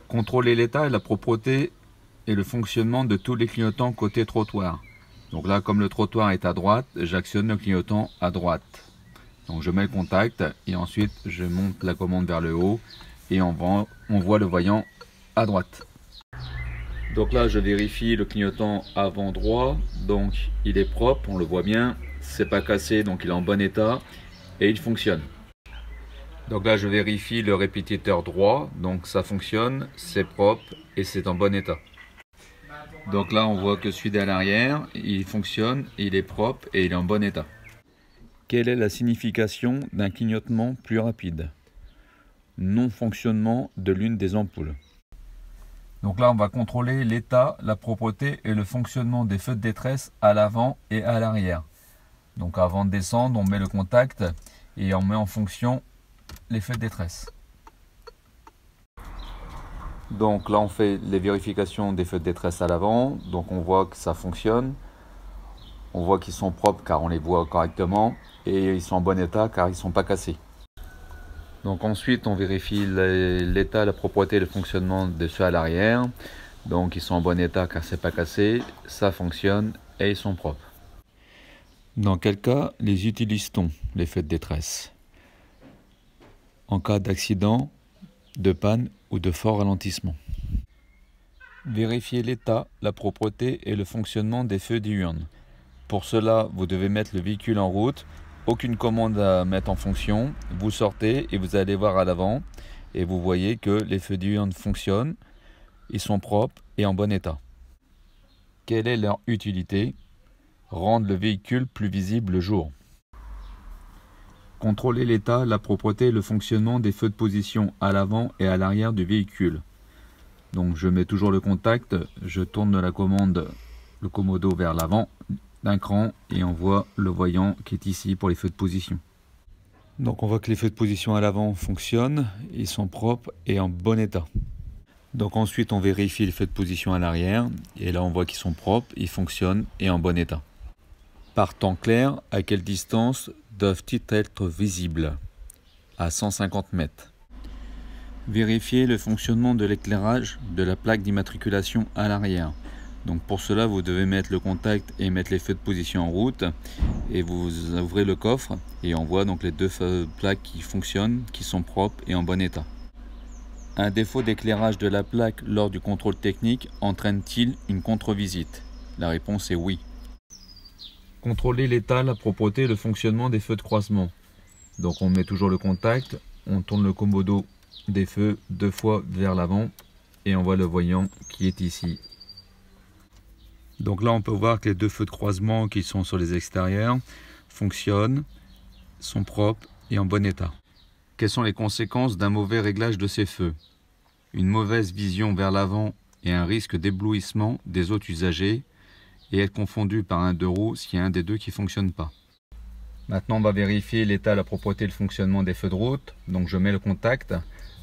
Contrôler l'état et la propreté et le fonctionnement de tous les clignotants côté trottoir. Donc là, comme le trottoir est à droite, j'actionne le clignotant à droite. Donc je mets le contact et ensuite je monte la commande vers le haut et on voit le voyant à droite. Donc là, je vérifie le clignotant avant droit, donc il est propre, on le voit bien, c'est pas cassé, donc il est en bon état et il fonctionne. Donc là, je vérifie le répétiteur droit, donc ça fonctionne, c'est propre et c'est en bon état. Donc là, on voit que celui à l'arrière, il fonctionne, il est propre et il est en bon état. Quelle est la signification d'un clignotement plus rapide? Non-fonctionnement de l'une des ampoules. Donc là, on va contrôler l'état, la propreté et le fonctionnement des feux de détresse à l'avant et à l'arrière. Donc avant de descendre, on met le contact et on met en fonction les feux de détresse. Donc là, on fait les vérifications des feux de détresse à l'avant. Donc on voit que ça fonctionne. On voit qu'ils sont propres car on les voit correctement. Et ils sont en bon état car ils ne sont pas cassés. Donc ensuite, on vérifie l'état, la propreté et le fonctionnement de ceux à l'arrière. Donc ils sont en bon état car c'est pas cassé, ça fonctionne et ils sont propres. Dans quel cas les utilise-t-on, les feux de détresse? En cas d'accident, de panne ou de fort ralentissement. Vérifiez l'état, la propreté et le fonctionnement des feux diurnes. Pour cela, vous devez mettre le véhicule en route. Aucune commande à mettre en fonction, vous sortez et vous allez voir à l'avant et vous voyez que les feux diurnes fonctionnent, ils sont propres et en bon état. Quelle est leur utilité? Rendre le véhicule plus visible le jour. Contrôler l'état, la propreté et le fonctionnement des feux de position à l'avant et à l'arrière du véhicule. Donc je mets toujours le contact, je tourne la commande, le commodo vers l'avant d'un cran et on voit le voyant qui est ici pour les feux de position. Donc on voit que les feux de position à l'avant fonctionnent, ils sont propres et en bon état. Donc ensuite on vérifie les feux de position à l'arrière et là on voit qu'ils sont propres, ils fonctionnent et en bon état. Par temps clair, à quelle distance doivent-ils être visibles? À 150 mètres. Vérifiez le fonctionnement de l'éclairage de la plaque d'immatriculation à l'arrière. Donc pour cela, vous devez mettre le contact et mettre les feux de position en route. Et vous ouvrez le coffre et on voit donc les deux plaques qui fonctionnent, qui sont propres et en bon état. Un défaut d'éclairage de la plaque lors du contrôle technique entraîne-t-il une contre-visite? La réponse est oui. Contrôler l'état, la propreté et le fonctionnement des feux de croisement. Donc on met toujours le contact, on tourne le commodo des feux 2 fois vers l'avant et on voit le voyant qui est ici. Donc là on peut voir que les 2 feux de croisement qui sont sur les extérieurs fonctionnent, sont propres et en bon état. Quelles sont les conséquences d'un mauvais réglage de ces feux? Une mauvaise vision vers l'avant et un risque d'éblouissement des autres usagers et être confondu par un 2 roues s'il y a un des deux qui ne fonctionne pas. Maintenant on va vérifier l'état, la propreté et le fonctionnement des feux de route. Donc je mets le contact,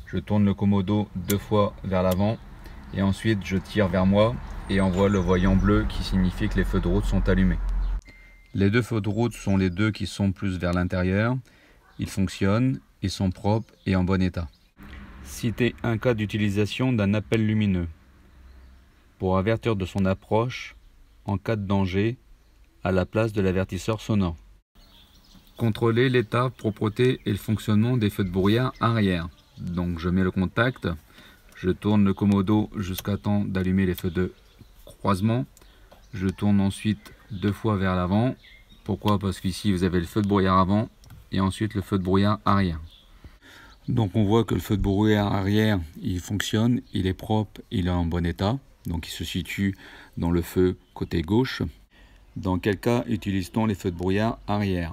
je tourne le commodo 2 fois vers l'avant et ensuite je tire vers moi et on voit le voyant bleu qui signifie que les feux de route sont allumés. Les 2 feux de route sont les 2 qui sont plus vers l'intérieur. Ils fonctionnent, ils sont propres et en bon état. Citez un cas d'utilisation d'un appel lumineux pour avertir de son approche en cas de danger à la place de l'avertisseur sonore. Contrôler l'état, propreté et le fonctionnement des feux de brouillard arrière. Donc je mets le contact, je tourne le commodo jusqu'à temps d'allumer les feux de croisement. Je tourne ensuite 2 fois vers l'avant. Pourquoi? Parce qu'ici vous avez le feu de brouillard avant et ensuite le feu de brouillard arrière. Donc on voit que le feu de brouillard arrière il fonctionne, il est propre, il est en bon état. Donc il se situe dans le feu côté gauche. Dans quel cas utilise-t-on les feux de brouillard arrière?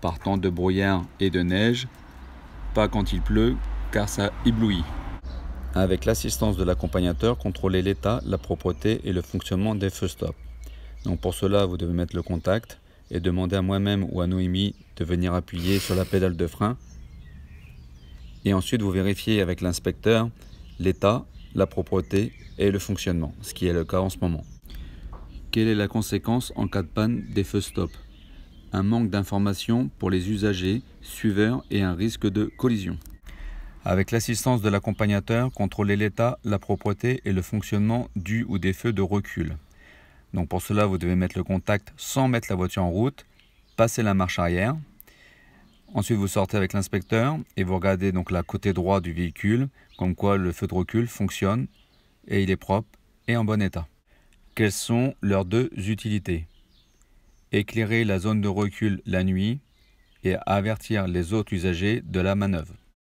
Par temps de brouillard et de neige, pas quand il pleut car ça éblouit. Avec l'assistance de l'accompagnateur, contrôlez l'état, la propreté et le fonctionnement des feux stop. Donc pour cela, vous devez mettre le contact et demander à moi-même ou à Noémie de venir appuyer sur la pédale de frein. Et ensuite, vous vérifiez avec l'inspecteur l'état, la propreté et le fonctionnement, ce qui est le cas en ce moment. Quelle est la conséquence en cas de panne des feux stop? Un manque d'information pour les usagers, suiveurs et un risque de collision. Avec l'assistance de l'accompagnateur, contrôlez l'état, la propreté et le fonctionnement du ou des feux de recul. Donc pour cela, vous devez mettre le contact sans mettre la voiture en route, passer la marche arrière. Ensuite, vous sortez avec l'inspecteur et vous regardez donc la côté droit du véhicule, comme quoi le feu de recul fonctionne et il est propre et en bon état. Quelles sont leurs deux utilités? Éclairer la zone de recul la nuit et avertir les autres usagers de la manœuvre.